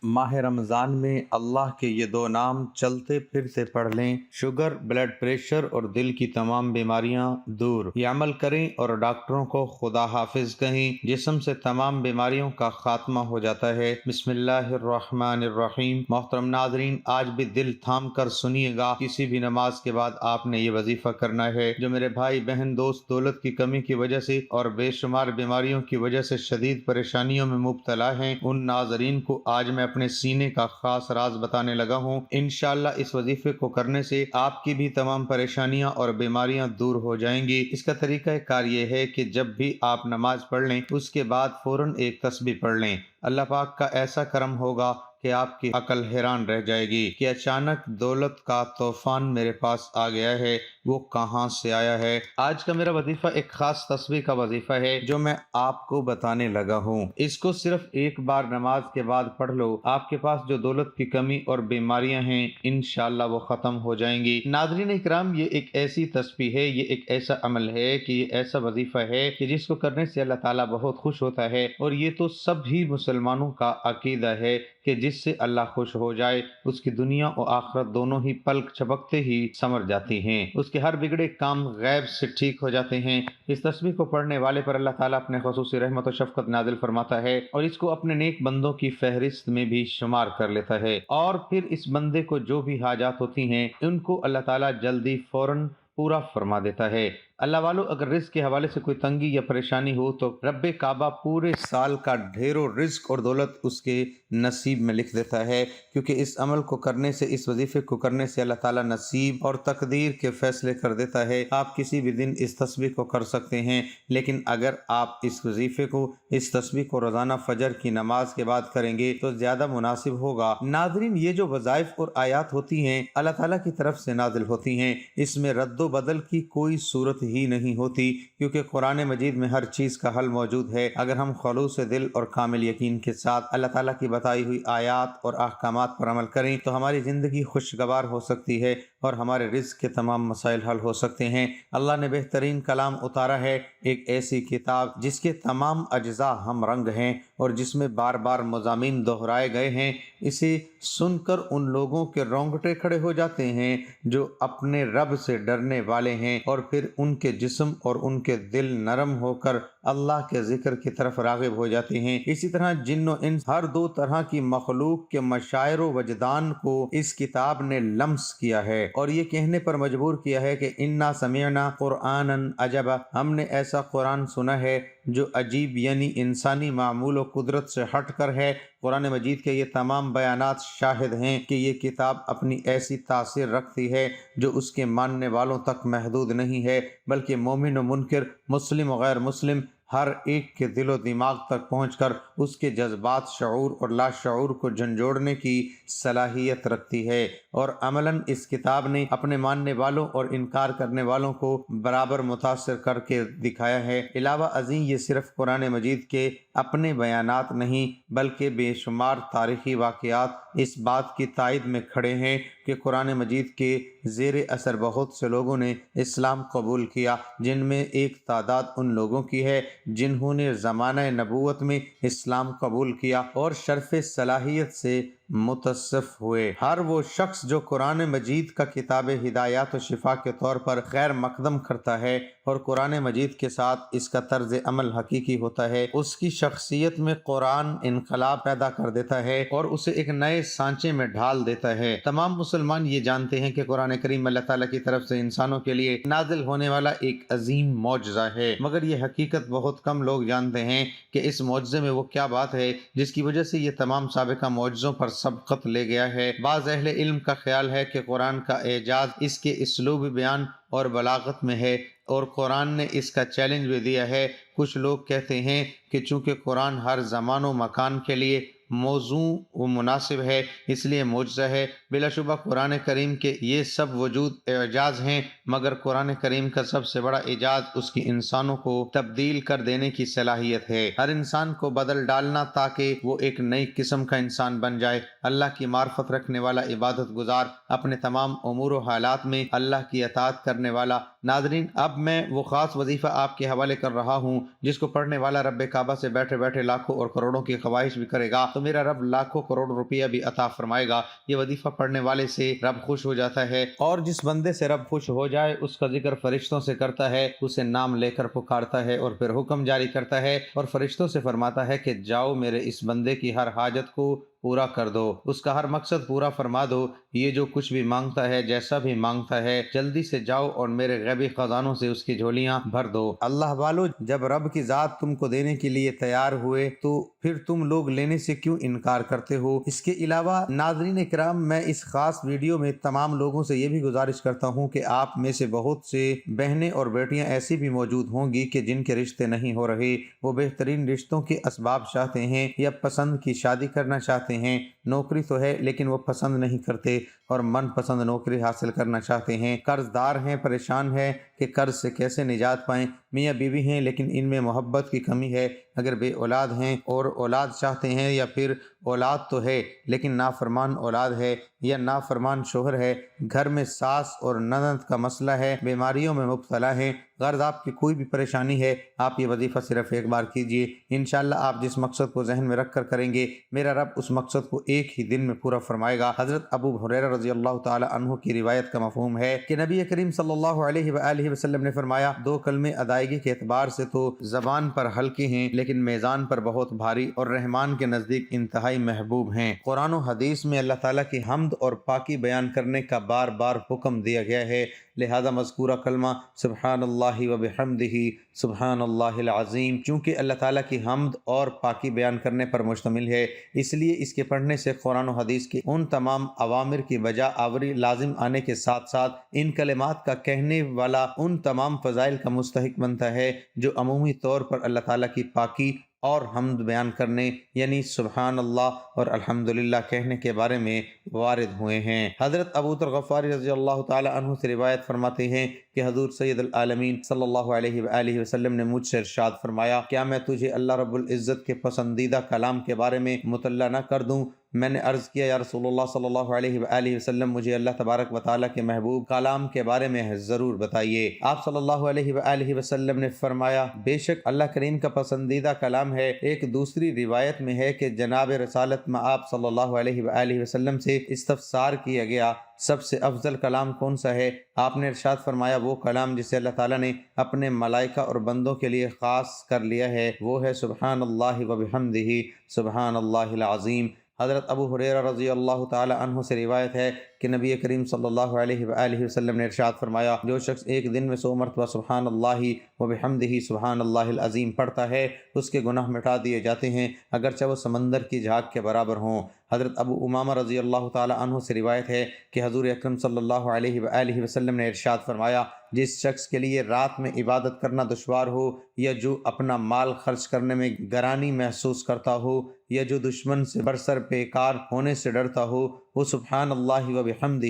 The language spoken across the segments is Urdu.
ماہ رمضان میں اللہ کے یہ دو نام چلتے پھرتے پڑھ لیں، شوگر، بلڈ پریشر اور دل کی تمام بیماریاں دور۔ یہ عمل کریں اور ڈاکٹروں کو خدا حافظ کہیں، جسم سے تمام بیماریوں کا خاتمہ ہو جاتا ہے۔ بسم اللہ الرحمن الرحیم۔ محترم ناظرین، آج بھی دل تھام کر سنیے گا۔ کسی بھی نماز کے بعد آپ نے یہ وظیفہ کرنا ہے۔ جو میرے بھائی بہن دوست دولت کی کمی کی وجہ سے اور بے شمار بیماریوں کی وجہ سے شدید پریشانیوں میں مبتلا ہیں، ان ناظرین کو آج میں اپنے سینے کا خاص راز بتانے لگا ہوں۔ انشاءاللہ اس وظیفے کو کرنے سے آپ کی بھی تمام پریشانیاں اور بیماریاں دور ہو جائیں گی۔ اس کا طریقہ کار یہ ہے کہ جب بھی آپ نماز پڑھ لیں اس کے بعد فوراً ایک تسبیح پڑھ لیں۔ اللہ پاک کا ایسا کرم ہوگا کہ آپ کی عقل حیران رہ جائے گی کہ اچانک دولت کا طوفان میرے پاس آ گیا ہے، وہ کہاں سے آیا ہے۔ آج کا میرا وظیفہ ایک خاص تسبیح کا وظیفہ ہے جو میں آپ کو بتانے لگا ہوں۔ اس کو صرف ایک بار نماز کے بعد پڑھ لو، آپ کے پاس جو دولت کی کمی اور بیماریاں ہیں انشاءاللہ وہ ختم ہو جائیں گی۔ ناظرین اکرام، یہ ایک ایسی تسبیح ہے، یہ ایک ایسا عمل ہے کہ یہ ایسا وظیفہ ہے کہ جس کو کرنے سے اللہ تعالیٰ بہت خوش ہوتا ہے، اور یہ تو سب ہی مسلمانوں کا عقیدہ ہے کہ جس سے اللہ خوش ہو جائے اس کی دنیا و آخرت دونوں ہی پلک جھپکتے ہی سنور جاتی ہیں، اس کے ہر بگڑے کام غیب سے ٹھیک ہو جاتے ہیں۔ اس تسبیح کو پڑھنے والے پر اللہ تعالیٰ اپنے خصوصی رحمت و شفقت نازل فرماتا ہے اور اس کو اپنے نیک بندوں کی فہرست میں بھی شمار کر لیتا ہے، اور پھر اس بندے کو جو بھی حاجات ہوتی ہیں ان کو اللہ تعالیٰ جلدی فوراً پورا فرما دیتا ہے۔ اللہ والو، اگر رزق کے حوالے سے کوئی تنگی یا پریشانی ہو تو رب کعبہ پورے سال کا ڈھیروں رزق اور دولت اس کے نصیب میں لکھ دیتا ہے، کیونکہ اس عمل کو کرنے سے، اس وظیفے کو کرنے سے اللہ تعالیٰ نصیب اور تقدیر کے فیصلے کر دیتا ہے۔ آپ کسی بھی دن اس تسبیح کو کر سکتے ہیں، لیکن اگر آپ اس وظیفے کو، اس تسبیح کو روزانہ فجر کی نماز کے بعد کریں گے تو زیادہ مناسب ہوگا۔ ناظرین، یہ جو وظائف اور آیات ہوتی ہیں اللہ تعالیٰ کی طرف سے نازل ہوتی ہیں، اس میں رد و بدل کی کوئی صورت ہی نہیں ہوتی، کیونکہ قرآن مجید میں ہر چیز کا حل موجود ہے۔ اگر ہم خلوص دل اور کامل یقین کے ساتھ اللہ تعالیٰ کی بتائی ہوئی آیات اور احکامات پر عمل کریں تو ہماری زندگی خوشگوار ہو سکتی ہے اور ہمارے رزق کے تمام مسائل حل ہو سکتے ہیں۔ اللہ نے بہترین کلام اتارا ہے، ایک ایسی کتاب جس کے تمام اجزاء ہم رنگ ہیں اور جس میں بار بار مضامین دہرائے گئے ہیں۔ اسے سن کر ان لوگوں کے رونگٹے کھڑے ہو جاتے ہیں جو اپنے رب سے ڈرنے والے ہیں، اور پھر ان کے جسم اور ان کے دل نرم ہو کر اللہ کے ذکر کی طرف راغب ہو جاتے ہیں۔ اسی طرح جن و انس، ہر دو طرح کی مخلوق کے مشاعر و وجدان کو اس کتاب نے لمس کیا ہے اور یہ کہنے پر مجبور کیا ہے کہ انا سمعنا قرآنا عجبا، ہم نے ایسا قرآن سنا ہے جو عجیب، یعنی انسانی معمول و قدرت سے ہٹ کر ہے۔ قرآن مجید کے یہ تمام بیانات شاہد ہیں کہ یہ کتاب اپنی ایسی تاثیر رکھتی ہے جو اس کے ماننے والوں تک محدود نہیں ہے، بلکہ مومن و منکر، مسلم و غیر مسلم، ہر ایک کے دل و دماغ تک پہنچ کر اس کے جذبات، شعور اور لاشعور کو جھنجھوڑنے کی صلاحیت رکھتی ہے، اور عملاً اس کتاب نے اپنے ماننے والوں اور انکار کرنے والوں کو برابر متاثر کر کے دکھایا ہے۔ علاوہ ازیں یہ صرف قرآن مجید کے اپنے بیانات نہیں بلکہ بے شمار تاریخی واقعات اس بات کی تائید میں کھڑے ہیں کہ قرآن مجید کے زیر اثر بہت سے لوگوں نے اسلام قبول کیا، جن میں ایک تعداد ان لوگوں کی ہے جنہوں نے زمانہ نبوت میں اسلام قبول کیا اور شرف صلاحیت سے متصف ہوئے۔ ہر وہ شخص جو قرآن مجید کا کتاب ہدایات و شفا کے طور پر خیر مقدم کرتا ہے اور قرآن مجید کے ساتھ اس کا طرز عمل حقیقی ہوتا ہے، اس کی شخصیت میں قرآن انقلاب پیدا کر دیتا ہے اور اسے ایک نئے سانچے میں ڈھال دیتا ہے۔ تمام مسلمان یہ جانتے ہیں کہ قرآن کریم اللہ تعالیٰ کی طرف سے انسانوں کے لیے نازل ہونے والا ایک عظیم معجزہ ہے، مگر یہ حقیقت بہت کم لوگ جانتے ہیں کہ اس معجزے میں وہ کیا بات ہے جس کی وجہ سے یہ تمام سابقہ معجزوں پر سبقت لے گیا ہے۔ بعض اہل علم کا خیال ہے کہ قرآن کا اعجاز اس کے اسلوب بیان اور بلاغت میں ہے، اور قرآن نے اس کا چیلنج بھی دیا ہے۔ کچھ لوگ کہتے ہیں کہ چونکہ قرآن ہر زمان و مکان کے لیے موزوں و مناسب ہے اس لیے معجزہ ہے۔ بلا شبہ قرآن کریم کے یہ سب وجود اعجاز ہیں، مگر قرآن کریم کا سب سے بڑا اعجاز اس کی انسانوں کو تبدیل کر دینے کی صلاحیت ہے، ہر انسان کو بدل ڈالنا تاکہ وہ ایک نئی قسم کا انسان بن جائے، اللہ کی معرفت رکھنے والا، عبادت گزار، اپنے تمام امور و حالات میں اللہ کی اطاعت کرنے والا۔ ناظرین، اب میں وہ خاص وظیفہ آپ کے حوالے کر رہا ہوں جس کو پڑھنے والا رب کعبہ سے بیٹھے بیٹھے لاکھوں اور کروڑوں کی خواہش بھی کرے گا تو میرا رب لاکھوں کروڑ روپیہ بھی عطا فرمائے گا۔ یہ وظیفہ پڑھنے والے سے رب خوش ہو جاتا ہے، اور جس بندے سے رب خوش ہو جائے اس کا ذکر فرشتوں سے کرتا ہے، اسے نام لے کر پکارتا ہے اور پھر حکم جاری کرتا ہے اور فرشتوں سے فرماتا ہے کہ جاؤ میرے اس بندے کی ہر حاجت کو پورا کر دو، اس کا ہر مقصد پورا فرما دو، یہ جو کچھ بھی مانگتا ہے، جیسا بھی مانگتا ہے، جلدی سے جاؤ اور میرے غیبی خزانوں سے اس کی جھولیاں بھر دو۔ اللہ والو، جب رب کی ذات تم کو دینے کے لیے تیار ہوئے تو پھر تم لوگ لینے سے کیوں انکار کرتے ہو؟ اس کے علاوہ ناظرین کرام، میں اس خاص ویڈیو میں تمام لوگوں سے یہ بھی گزارش کرتا ہوں کہ آپ میں سے بہت سے بہنیں اور بیٹیاں ایسی بھی موجود ہوں گی کہ جن کے رشتے نہیں ہو رہے، وہ بہترین رشتوں کے اسباب چاہتے ہیں یا پسند کی شادی کرنا چاہتے ہیں، نوکری تو ہے لیکن وہ پسند نہیں کرتے اور من پسند نوکری حاصل کرنا چاہتے ہیں، قرض دار ہیں، پریشان ہیں کہ قرض سے کیسے نجات پائیں، میاں بیوی ہیں لیکن ان میں محبت کی کمی ہے، اگر بے اولاد ہیں اور اولاد چاہتے ہیں، یا پھر اولاد تو ہے لیکن نافرمان اولاد ہے یا نافرمان شوہر ہے، گھر میں ساس اور نند کا مسئلہ ہے، بیماریوں میں مبتلا ہیں، غرض آپ کی کوئی بھی پریشانی ہے، آپ یہ وظیفہ صرف ایک بار کیجئے، انشاءاللہ آپ جس مقصد کو ذہن میں رکھ کر کریں گے، میرا رب اس مقصد کو ایک ہی دن میں پورا فرمائے گا۔ حضرت ابو ہریرہ رضی اللہ تعالی عنہ کی روایت کا مفہوم ہے کہ نبی کریم صلی اللہ علیہ وآلہ وسلم نے فرمایا، دو کلمے ادائیگی کے اعتبار سے تو زبان پر ہلکے ہیں لیکن میزان پر بہت بھاری اور رحمان کے نزدیک انتہائی محبوب ہیں۔ قرآن و حدیث میں اللہ تعالیٰ کی حمد اور پاکی بیان کرنے کا بار بار حکم دیا گیا ہے، لہذا مذکورہ کلمہ سبحان اللہ و بحمدہ سبحان اللہ العظیم چونکہ اللہ تعالیٰ کی حمد اور پاکی بیان کرنے پر مشتمل ہے، اس لیے اس کے پڑھنے سے قرآن و حدیث کے ان تمام اوامر کی بجا آوری لازم آنے کے ساتھ ساتھ ان کلمات کا کہنے والا ان تمام فضائل کا مستحق بنتا ہے جو عمومی طور پر اللہ تعالیٰ کی پاکی اور حمد بیان کرنے یعنی سبحان اللہ اور الحمدللہ کہنے کے بارے میں وارد ہوئے ہیں۔ حضرت ابو ذر غفاری رضی اللہ تعالی عنہ سے روایت فرماتے ہیں کہ حضور سید العالمین صلی اللہ علیہ وآلہ وسلم نے مجھ سے ارشاد فرمایا، کیا میں تجھے اللہ رب العزت کے پسندیدہ کلام کے بارے میں مطلع نہ کر دوں؟ میں نے عرض کیا، یا رسول اللہ صلی اللہ علیہ وآلہ وسلم، مجھے اللہ تبارک و تعالیٰ کے محبوب کلام کے بارے میں ضرور بتائیے۔ آپ صلی اللہ علیہ وآلہ وسلم نے فرمایا، بے شک اللہ کریم کا پسندیدہ کلام ہے۔ ایک دوسری روایت میں ہے کہ جناب رسالت میں آپ صلی اللہ علیہ وآلہ وسلم سے استفسار کیا گیا، سب سے افضل کلام کون سا ہے؟ آپ نے ارشاد فرمایا، وہ کلام جسے اللہ تعالیٰ نے اپنے ملائکہ اور بندوں کے لیے خاص کر لیا ہے، وہ ہے سبحان اللہ و بحمدہ سبحان اللہ العظیم۔ حضرت ابو ہریرہ رضی اللہ تعالی عنہ سے روایت ہے کہ نبی کریم صلی اللہ علیہ وآلہ وسلم نے ارشاد فرمایا، جو شخص ایک دن میں 100 مرتبہ سبحان اللہ و بحمدہ سبحان اللہ العظیم پڑھتا ہے، اس کے گناہ مٹا دیے جاتے ہیں، اگرچہ وہ سمندر کی جھاگ کے برابر ہوں۔ حضرت ابو امامہ رضی اللہ تعالی عنہ سے روایت ہے کہ حضور اکرم صلی اللہ علیہ وآلہ وسلم نے ارشاد فرمایا، جس شخص کے لیے رات میں عبادت کرنا دشوار ہو، یا جو اپنا مال خرچ کرنے میں گرانی محسوس کرتا ہو، یا جو دشمن سے برسر پیکار ہونے سے ڈرتا ہو، وہ سبحان اللہ و بحمدہ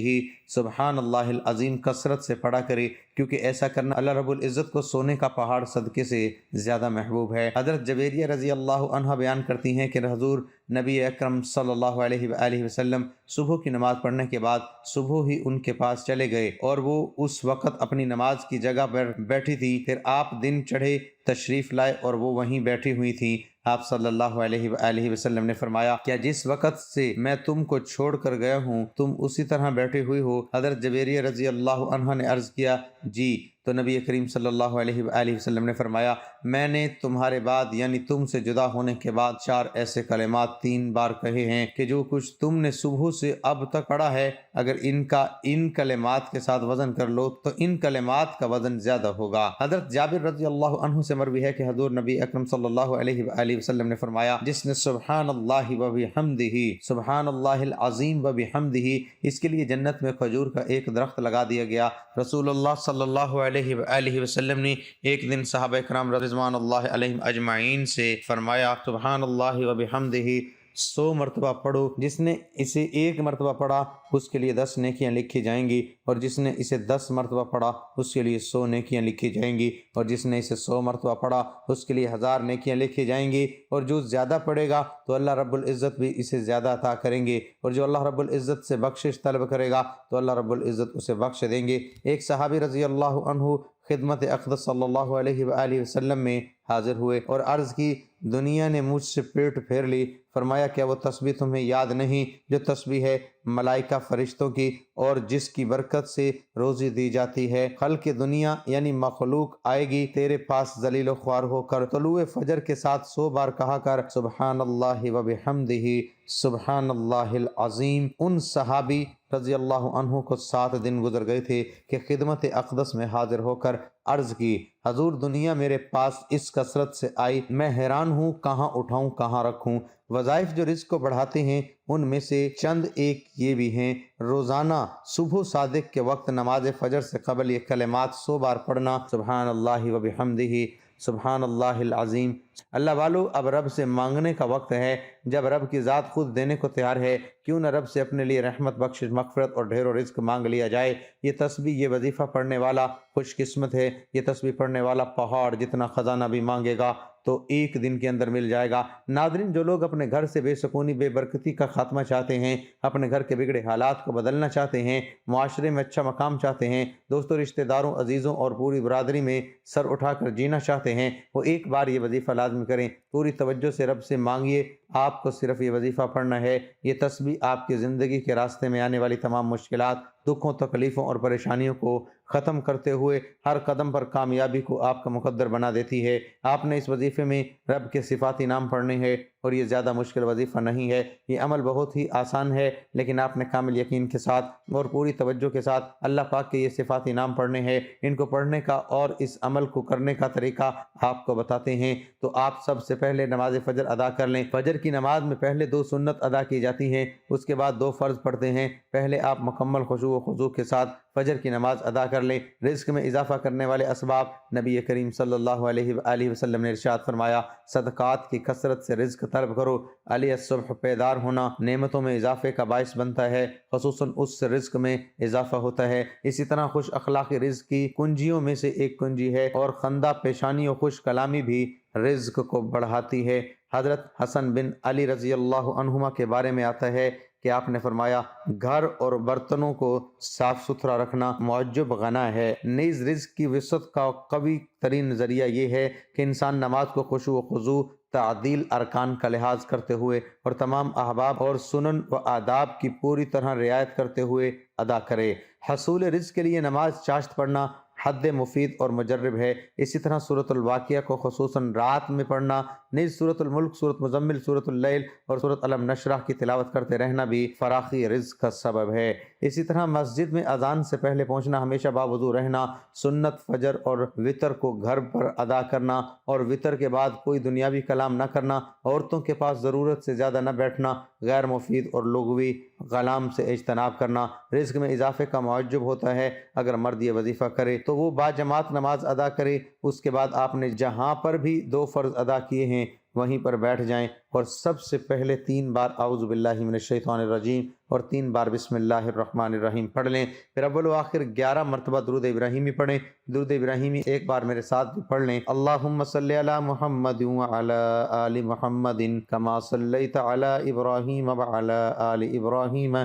سبحان اللہ العظیم کثرت سے پڑھا کرے، کیونکہ ایسا کرنا اللہ رب العزت کو سونے کا پہاڑ صدقے سے زیادہ محبوب ہے۔ حضرت جویریہ رضی اللہ عنہ بیان کرتی ہیں کہ حضور نبی اکرم صلی اللہ علیہ وآلہ وسلم صبح کی نماز پڑھنے کے بعد صبح ہی ان کے پاس چلے گئے اور وہ اس وقت اپنی نماز کی جگہ پر بیٹھی تھی، پھر آپ دن چڑھے تشریف لائے اور وہ وہیں بیٹھی ہوئی تھیں۔ آپ صلی اللہ علیہ وآلہ وسلم نے فرمایا، کیا جس وقت سے میں تم کو چھوڑ کر گیا ہوں تم اسی طرح بیٹھے ہوئے ہو؟ حضرت جویریہ رضی اللہ عنہ نے عرض کیا، جی۔ تو نبی کریم صلی اللہ علیہ وآلہ وسلم نے فرمایا، میں نے تمہارے بعد یعنی تم سے جدا ہونے کے بعد 4 ایسے کلمات 3 بار کہے ہیں کہ جو کچھ تم نے صبح سے اب تک پڑھا ہے، اگر ان کا ان کلمات کے ساتھ وزن کر لو تو ان کلمات کا وزن زیادہ ہوگا۔ حضرت جابر رضی اللہ عنہ سے مروی ہے کہ حضور نبی اکرم صلی اللہ علیہ وآلہ وسلم نے فرمایا، جس نے سبحان اللہ و بحمدہ سبحان اللہ العظیم و بحمدہ، اس کے لیے جنت میں کھجور کا ایک درخت لگا دیا گیا۔ رسول اللہ صلی اللہ علیہ وآلہ وسلم نے ایک دن صحابہ کرام رضوان اللہ علیہم اجمعین سے فرمایا، سبحان اللہ و بحمدہ 100 مرتبہ پڑھو، جس نے اسے 1 مرتبہ پڑھا اس کے لیے 10 نیکیاں لکھی جائیں گی، اور جس نے اسے 10 مرتبہ پڑھا اس کے لیے 100 نیکیاں لکھی جائیں گی، اور جس نے اسے 100 مرتبہ پڑھا اس کے لیے 1000 نیکیاں لکھی جائیں گی، اور جو زیادہ پڑھے گا تو اللہ رب العزت بھی اسے زیادہ عطا کریں گے، اور جو اللہ رب العزت سے بخشش طلب کرے گا تو اللہ رب العزت اسے بخش دیں گے۔ ایک صحابی رضی اللہ عنہ خدمت اقدس صلی اللہ علیہ وآلہ وسلم میں حاضر ہوئے اور عرض کی، دنیا نے مجھ سے پیٹ پھیر لی، فرمایا کیا وہ تسبیح تمہیں یاد نہیں جو تسبیح ہے ملائکہ فرشتوں کی اور جس کی برکت سے روزی دی جاتی ہے؟ خلق دنیا یعنی مخلوق آئے گی تیرے پاس ذلیل و خوار ہو کر، طلوع فجر کے ساتھ 100 بار کہا کر سبحان اللہ و بحمدہ سبحان اللہ العظیم۔ ان صحابی رضی اللہ عنہ کو 7 دن گزر گئے تھے کہ خدمت اقدس میں حاضر ہو کر عرض کی حضور دنیا میرے پاس اس کثرت سے آئی، میں حیران ہوں کہاں اٹھاؤں کہاں رکھوں۔ وظائف جو رزق کو بڑھاتے ہیں ان میں سے چند ایک یہ بھی ہیں: روزانہ صبح صادق کے وقت نماز فجر سے قبل یہ کلمات 100 بار پڑھنا، سبحان اللہ و بحمدہ سبحان اللہ العظیم۔ اللہ والو، اب رب سے مانگنے کا وقت ہے۔ جب رب کی ذات خود دینے کو تیار ہے، کیوں نہ رب سے اپنے لیے رحمت، بخشش، مغفرت اور ڈھیر و رزق مانگ لیا جائے۔ یہ تسبیح، یہ وظیفہ پڑھنے والا خوش قسمت ہے۔ یہ تسبیح پڑھنے والا پہاڑ جتنا خزانہ بھی مانگے گا تو ایک دن کے اندر مل جائے گا۔ ناظرین، جو لوگ اپنے گھر سے بے سکونی، بے برکتی کا خاتمہ چاہتے ہیں، اپنے گھر کے بگڑے حالات کو بدلنا چاہتے ہیں، معاشرے میں اچھا مقام چاہتے ہیں، دوستوں، رشتہ داروں، عزیزوں اور پوری برادری میں سر اٹھا کر جینا چاہتے ہیں، وہ ایک بار یہ وظیفہ لازم کریں۔ پوری توجہ سے رب سے مانگیے۔ آپ کو صرف یہ وظیفہ پڑھنا ہے۔ یہ تسبیح آپ کی زندگی کے راستے میں آنے والی تمام مشکلات، دکھوں، تکلیفوں اور پریشانیوں کو ختم کرتے ہوئے ہر قدم پر کامیابی کو آپ کا مقدر بنا دیتی ہے۔ آپ نے اس وظیفے میں رب کے صفاتی نام پڑھنے ہیں اور یہ زیادہ مشکل وظیفہ نہیں ہے۔ یہ عمل بہت ہی آسان ہے، لیکن آپ نے کامل یقین کے ساتھ اور پوری توجہ کے ساتھ اللہ پاک کے یہ صفاتی نام پڑھنے ہیں۔ ان کو پڑھنے کا اور اس عمل کو کرنے کا طریقہ آپ کو بتاتے ہیں۔ تو آپ سب سے پہلے نماز فجر ادا کر لیں۔ فجر کی نماز میں پہلے 2 سنت ادا کی جاتی ہیں، اس کے بعد 2 فرض پڑھتے ہیں۔ پہلے آپ مکمل خشوع و خضوع کے ساتھ فجر کی نماز ادا کر لیں۔ رزق میں اضافہ کرنے والے اسباب، نبی کریم صلی اللہ علیہ وآلہ وسلم نے ارشاد فرمایا، صدقات کی کثرت سے رزق طلب کرو۔ علی الصبح بیدار ہونا نعمتوں میں اضافے کا باعث بنتا ہے، خصوصاً اس سے رزق میں اضافہ ہوتا ہے۔ اسی طرح خوش اخلاقی رزق کی کنجیوں میں سے ایک کنجی ہے، اور خندہ پیشانی و خوش کلامی بھی رزق کو بڑھاتی ہے۔ حضرت حسن بن علی رضی اللہ عنہما کے بارے میں آتا ہے کہ آپ نے فرمایا، گھر اور برتنوں کو صاف ستھرا رکھنا معجب غنا ہے۔ نیز رزق کی وسعت کا قوی ترین ذریعہ یہ ہے کہ انسان نماز کو خشوع و خضوع، تعدیل ارکان کا لحاظ کرتے ہوئے اور تمام احباب اور سنن و آداب کی پوری طرح رعایت کرتے ہوئے ادا کرے۔ حصول رزق کے لیے نماز چاشت پڑھنا حد مفید اور مجرب ہے۔ اسی طرح سورۃ الواقعہ کو خصوصاً رات میں پڑھنا، نیز سورۃ الملک، سورۃ مزمل، سورۃ اللیل اور سورۃ علم نشرح کی تلاوت کرتے رہنا بھی فراخی رزق کا سبب ہے۔ اسی طرح مسجد میں اذان سے پہلے پہنچنا، ہمیشہ باوضو رہنا، سنت فجر اور وطر کو گھر پر ادا کرنا اور وطر کے بعد کوئی دنیاوی کلام نہ کرنا، عورتوں کے پاس ضرورت سے زیادہ نہ بیٹھنا، غیر مفید اور لغوی کلام سے اجتناب کرنا رزق میں اضافے کا معجب ہوتا ہے۔ اگر مرد یہ وظیفہ کرے تو وہ باجماعت نماز ادا کرے۔ اس کے بعد آپ نے جہاں پر بھی 2 فرض ادا کیے ہیں وہیں پر بیٹھ جائیں اور سب سے پہلے 3 بار اعوذ باللہ من الشیطان الرجیم اور 3 بار بسم اللہ الرحمن الرحیم پڑھ لیں۔ پھر اول و آخر 11 مرتبہ درود ابراہیمی پڑھیں۔ درود ابراہیمی ایک بار میرے ساتھ بھی پڑھ لیں۔ اللہم صلی علی محمد وعلی آل محمد کما صلیت علی ابراہیم وعلی آل ابراہیم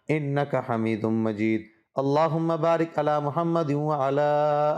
انک حمید مجید۔ اللہم بارک علی محمد وعلی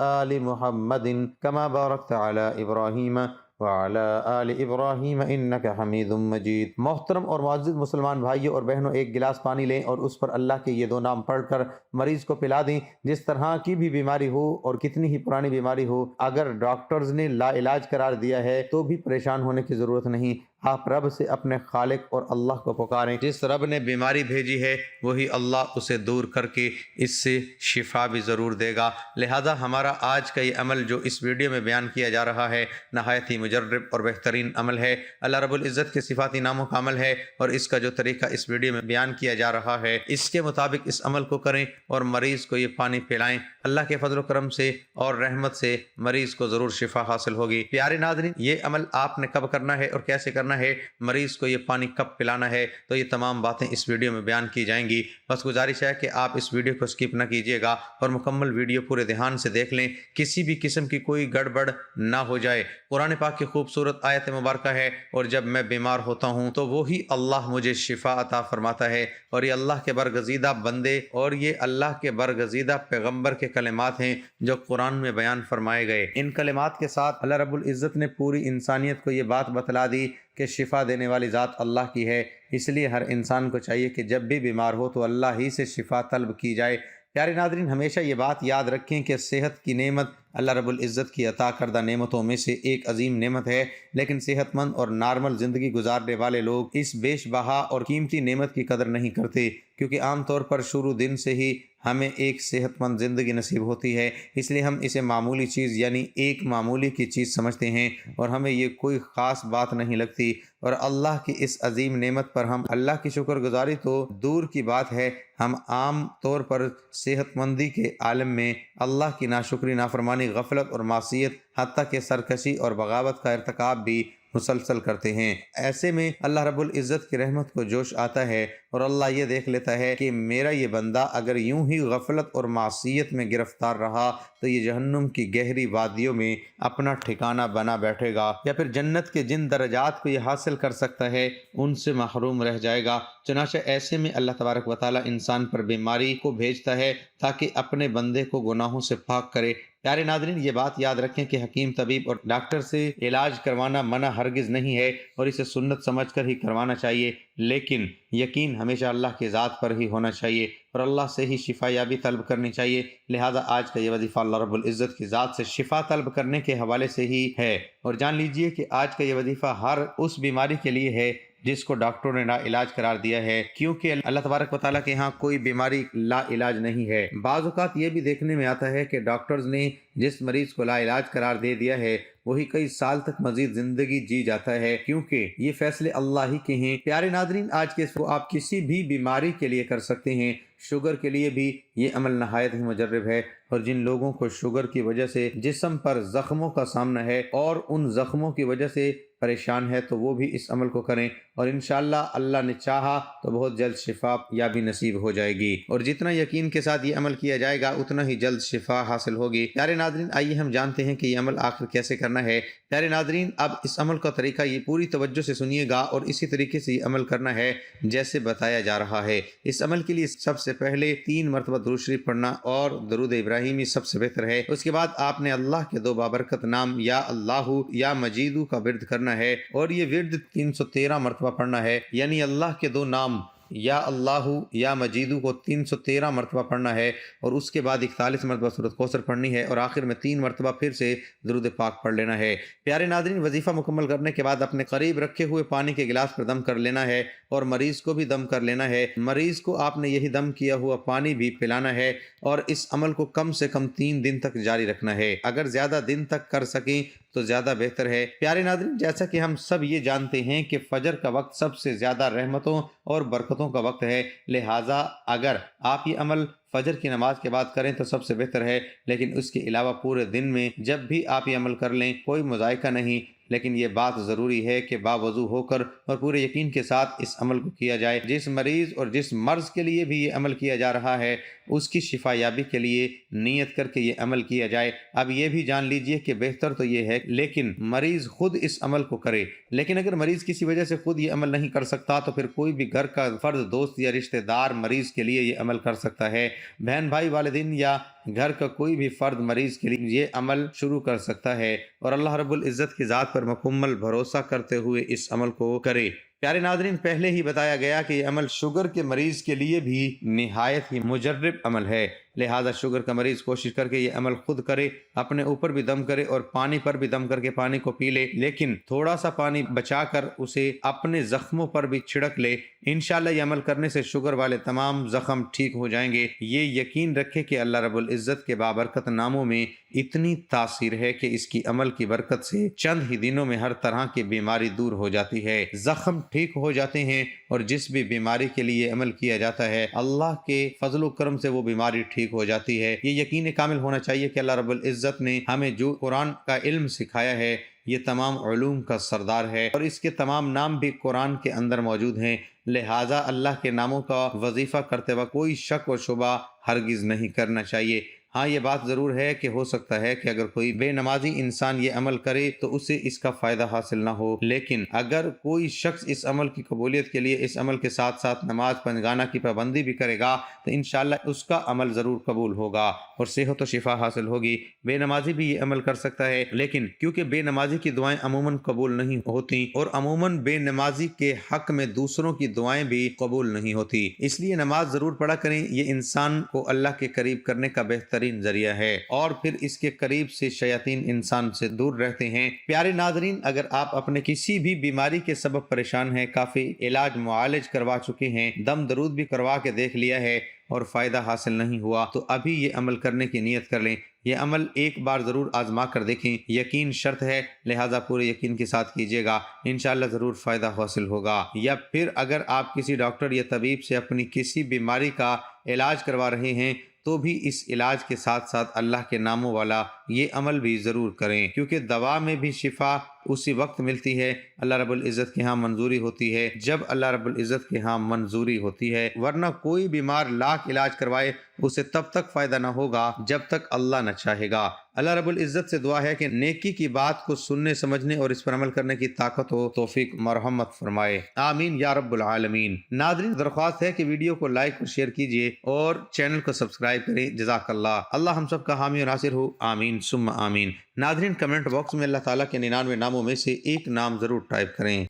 آل محمد کما بارکت علی ابراہیم وعلی آل ابراہیم انک حمید مجید۔ محترم اور معزز مسلمان بھائیوں اور بہنوں، ایک گلاس پانی لیں اور اس پر اللہ کے یہ 2 نام پڑھ کر مریض کو پلا دیں۔ جس طرح کی بھی بیماری ہو اور کتنی ہی پرانی بیماری ہو، اگر ڈاکٹرز نے لا علاج قرار دیا ہے تو بھی پریشان ہونے کی ضرورت نہیں۔ آپ رب سے اپنے خالق اور اللہ کو پکاریں۔ جس رب نے بیماری بھیجی ہے وہی اللہ اسے دور کر کے اس سے شفا بھی ضرور دے گا۔ لہذا ہمارا آج کا یہ عمل جو اس ویڈیو میں بیان کیا جا رہا ہے نہایت ہی مجرب اور بہترین عمل ہے۔ اللہ رب العزت کے صفاتی ناموں کا عمل ہے، اور اس کا جو طریقہ اس ویڈیو میں بیان کیا جا رہا ہے اس کے مطابق اس عمل کو کریں اور مریض کو یہ پانی پلائیں۔ اللہ کے فضل و کرم سے اور رحمت سے مریض کو ضرور شفا حاصل ہوگی۔ پیارے ناظرین، یہ عمل آپ نے کب کرنا ہے اور کیسے کرنا ہے، مریض کو یہ پانی کب پلانا ہے، تو یہ تمام باتیں اس ویڈیو میں بیان کی جائیں گی۔ بس گزارش ہے کہ آپ اس ویڈیو کو سکپ نہ کیجیے گا اور مکمل ویڈیو پورے دھیان سے دیکھ لیں، کسی بھی قسم کی کوئی گڑبڑ نہ ہو جائے۔ قرآن پاک کی خوبصورت آیت مبارکہ ہے، اور جب میں بیمار ہوتا ہوں تو وہی اللہ مجھے شفا عطا فرماتا ہے، اور یہ اللہ کے برگزیدہ بندے اور یہ اللہ کے برگزیدہ پیغمبر کے کلمات ہیں جو قرآن میں بیان فرمائے گئے۔ ان کلمات کے ساتھ اللہ رب العزت نے پوری انسانیت کو یہ بات بتلا دی کہ شفا دینے والی ذات اللہ کی ہے، اس لیے ہر انسان کو چاہیے کہ جب بھی بیمار ہو تو اللہ ہی سے شفا طلب کی جائے۔ پیارے ناظرین، ہمیشہ یہ بات یاد رکھیں کہ صحت کی نعمت اللہ رب العزت کی عطا کردہ نعمتوں میں سے ایک عظیم نعمت ہے، لیکن صحت مند اور نارمل زندگی گزارنے والے لوگ اس بیش بہا اور قیمتی نعمت کی قدر نہیں کرتے، کیونکہ عام طور پر شروع دن سے ہی ہمیں ایک صحت مند زندگی نصیب ہوتی ہے، اس لیے ہم اسے معمولی چیز یعنی ایک معمولی کی چیز سمجھتے ہیں اور ہمیں یہ کوئی خاص بات نہیں لگتی، اور اللہ کی اس عظیم نعمت پر ہم اللہ کی شکر گزاری تو دور کی بات ہے، ہم عام طور پر صحت مندی کے عالم میں اللہ کی ناشکری، نافرمانی، غفلت اور معصیت، حتیٰ کہ سرکشی اور بغاوت کا ارتکاب بھی مسلسل کرتے ہیں۔ ایسے میں اللہ رب العزت کی رحمت کو جوش آتا ہے اور اللہ یہ دیکھ لیتا ہے کہ میرا یہ بندہ اگر یوں ہی غفلت اور معصیت میں گرفتار رہا تو یہ جہنم کی گہری وادیوں میں اپنا ٹھکانہ بنا بیٹھے گا، یا پھر جنت کے جن درجات کو یہ حاصل کر سکتا ہے ان سے محروم رہ جائے گا۔ چنانچہ ایسے میں اللہ تبارک و تعالیٰ انسان پر بیماری کو بھیجتا ہے تاکہ اپنے بندے کو گناہوں سے پاک کرے۔ پیارے ناظرین، یہ بات یاد رکھیں کہ حکیم طبیب اور ڈاکٹر سے علاج کروانا منع ہرگز نہیں ہے اور اسے سنت سمجھ کر ہی کروانا چاہیے، لیکن یقین ہمیشہ اللہ کی ذات پر ہی ہونا چاہیے اور اللہ سے ہی شفا یابی طلب کرنی چاہیے۔ لہٰذا آج کا یہ وظیفہ اللہ رب العزت کی ذات سے شفا طلب کرنے کے حوالے سے ہی ہے، اور جان لیجئے کہ آج کا یہ وظیفہ ہر اس بیماری کے لیے ہے جس کو ڈاکٹروں نے لا علاج قرار دیا ہے، کیونکہ اللہ تبارک و تعالیٰ کے ہاں کوئی بیماری لا علاج نہیں ہے۔ بعض اوقات یہ بھی دیکھنے میں آتا ہے کہ ڈاکٹرز نے جس مریض کو لا علاج قرار دے دیا ہے وہی کئی سال تک مزید زندگی جی جاتا ہے، کیونکہ یہ فیصلے اللہ ہی کے ہیں۔ پیارے ناظرین، آج کے اس کو آپ کسی بھی بیماری کے لیے کر سکتے ہیں، شوگر کے لیے بھی یہ عمل نہایت ہی مجرب ہے، اور جن لوگوں کو شوگر کی وجہ سے جسم پر زخموں کا سامنا ہے اور ان زخموں کی وجہ سے پریشان ہے تو وہ بھی اس عمل کو کریں، اور انشاءاللہ اللہ نے چاہا تو بہت جلد شفا یابی نصیب ہو جائے گی، اور جتنا یقین کے ساتھ یہ عمل کیا جائے گا اتنا ہی جلد شفا حاصل ہوگی۔ پیارے ناظرین، آئیے ہم جانتے ہیں کہ یہ عمل آخر کیسے کرنا ہے۔ پیارے ناظرین، اب اس عمل کا طریقہ یہ پوری توجہ سے سنیے گا اور اسی طریقے سے یہ عمل کرنا ہے جیسے بتایا جا رہا ہے۔ اس عمل کے لیے سب سے پہلے 3 مرتبہ درود شریف پڑھنا اور درود ابراہیمی سب سے بہتر ہے۔ اس کے بعد آپ نے اللہ کے 2 بابرکت نام یا اللہ یا مجیدو کا ورد کرنا ہے، اور یہ ورد 313 مرتبہ پڑھنا ہے، یعنی اللہ کے 2 نام یا اللہ یا مجیدو کو 313 مرتبہ پڑھنا ہے، اور اس کے بعد 41 مرتبہ سورۃ کوثر پڑھنی ہے، اور آخر میں 3 مرتبہ پھر سے درود پاک پڑھ لینا ہے۔ پیارے ناظرین، وظیفہ مکمل کرنے کے بعد اپنے قریب رکھے ہوئے پانی کے گلاس پر دم کر لینا ہے اور مریض کو بھی دم کر لینا ہے۔ مریض کو آپ نے یہی دم کیا ہوا پانی بھی پلانا ہے، اور اس عمل کو کم سے کم 3 دن تک جاری رکھنا ہے۔ اگر زیادہ دن تک کر سکیں تو زیادہ بہتر ہے۔ پیارے ناظرین، جیسا کہ ہم سب یہ جانتے ہیں کہ فجر کا وقت سب سے زیادہ رحمتوں اور برکتوں کا وقت ہے، لہٰذا اگر آپ یہ عمل فجر کی نماز کے بعد کریں تو سب سے بہتر ہے، لیکن اس کے علاوہ پورے دن میں جب بھی آپ یہ عمل کر لیں کوئی مذائقہ نہیں، لیکن یہ بات ضروری ہے کہ باوضو ہو کر اور پورے یقین کے ساتھ اس عمل کو کیا جائے۔ جس مریض اور جس مرض کے لیے بھی یہ عمل کیا جا رہا ہے اس کی شفا یابی کے لیے نیت کر کے یہ عمل کیا جائے۔ اب یہ بھی جان لیجئے کہ بہتر تو یہ ہے لیکن مریض خود اس عمل کو کرے، لیکن اگر مریض کسی وجہ سے خود یہ عمل نہیں کر سکتا تو پھر کوئی بھی گھر کا فرد، دوست یا رشتہ دار مریض کے لیے یہ عمل کر سکتا ہے۔ بہن بھائی، والدین یا گھر کا کوئی بھی فرد مریض کے لیے یہ عمل شروع کر سکتا ہے، اور اللہ رب العزت کی ذات پر مکمل بھروسہ کرتے ہوئے اس عمل کو کرے۔ پیارے ناظرین، پہلے ہی بتایا گیا کہ یہ عمل شوگر کے مریض کے لیے بھی نہایت ہی مجرب عمل ہے، لہذا شوگر کا مریض کوشش کر کے یہ عمل خود کرے، اپنے اوپر بھی دم کرے اور پانی پر بھی دم کر کے پانی کو پی لے، لیکن تھوڑا سا پانی بچا کر اسے اپنے زخموں پر بھی چھڑک لے۔ انشاءاللہ یہ عمل کرنے سے شوگر والے تمام زخم ٹھیک ہو جائیں گے۔ یہ یقین رکھے کہ اللہ رب العزت کے بابرکت ناموں میں اتنی تاثیر ہے کہ اس کی عمل کی برکت سے چند ہی دنوں میں ہر طرح کی بیماری دور ہو جاتی ہے، زخم ٹھیک ہو جاتے ہیں، اور جس بھی بیماری کے لیے عمل کیا جاتا ہے اللہ کے فضل و کرم سے وہ بیماری ٹھیک ہو جاتی ہے۔ یہ یقین کامل ہونا چاہیے کہ اللہ رب العزت نے ہمیں جو قرآن کا علم سکھایا ہے یہ تمام علوم کا سردار ہے، اور اس کے تمام نام بھی قرآن کے اندر موجود ہیں، لہٰذا اللہ کے ناموں کا وظیفہ کرتے وقت کوئی شک و شبہ ہرگز نہیں کرنا چاہیے۔ ہاں یہ بات ضرور ہے کہ ہو سکتا ہے کہ اگر کوئی بے نمازی انسان یہ عمل کرے تو اسے اس کا فائدہ حاصل نہ ہو، لیکن اگر کوئی شخص اس عمل کی قبولیت کے لیے اس عمل کے ساتھ ساتھ نماز پنجگانہ کی پابندی بھی کرے گا تو انشاءاللہ اس کا عمل ضرور قبول ہوگا اور صحت و شفا حاصل ہوگی۔ بے نمازی بھی یہ عمل کر سکتا ہے، لیکن کیونکہ بے نمازی کی دعائیں عموماً قبول نہیں ہوتی اور عموماً بے نمازی کے حق میں دوسروں کی دعائیں بھی قبول نہیں ہوتی، اس لیے نماز ضرور پڑھا کریں۔ یہ انسان کو اللہ کے قریب کرنے کا بہترین ذریعہ ہے اور پھر اس کے قریب سے شیاطین انسان سے دور رہتے ہیں۔ پیارے ناظرین، اگر آپ اپنے کسی بھی بیماری کے سبب پریشان ہیں، کافی علاج معالج کروا چکے ہیں، دم درود بھی کروا کے دیکھ لیا ہے اور فائدہ حاصل نہیں ہوا، تو ابھی یہ عمل کرنے کی نیت کر لیں۔ یہ عمل ایک بار ضرور آزما کر دیکھیں، یقین شرط ہے، لہٰذا پورے یقین کے ساتھ کیجیے گا، انشاءاللہ ضرور فائدہ حاصل ہوگا۔ یا پھر اگر آپ کسی ڈاکٹر یا طبیب سے اپنی کسی بیماری کا علاج کروا رہے ہیں تو بھی اس علاج کے ساتھ ساتھ اللہ کے ناموں والا یہ عمل بھی ضرور کریں، کیونکہ دوا میں بھی شفا اسی وقت ملتی ہے، اللہ رب العزت کے ہاں منظوری ہوتی ہے جب اللہ رب العزت کے ہاں منظوری ہوتی ہے، ورنہ کوئی بیمار لاکھ علاج کروائے اسے تب تک فائدہ نہ ہوگا جب تک اللہ نہ چاہے گا۔ اللہ رب العزت سے دعا ہے کہ نیکی کی بات کو سننے سمجھنے اور اس پر عمل کرنے کی طاقت و توفیق مرحمت فرمائے، آمین یا رب العالمین۔ ناظرین، درخواست ہے کہ ویڈیو کو لائک اور شیئر کیجیے اور چینل کو سبسکرائب کریں، جزاک اللہ۔ اللہ ہم سب کا حامی اور ناصر ہو، آمین ثم آمین۔ ناظرین، کمنٹ باکس میں اللہ تعالیٰ کے 99 ناموں میں سے ایک نام ضرور ٹائپ کریں۔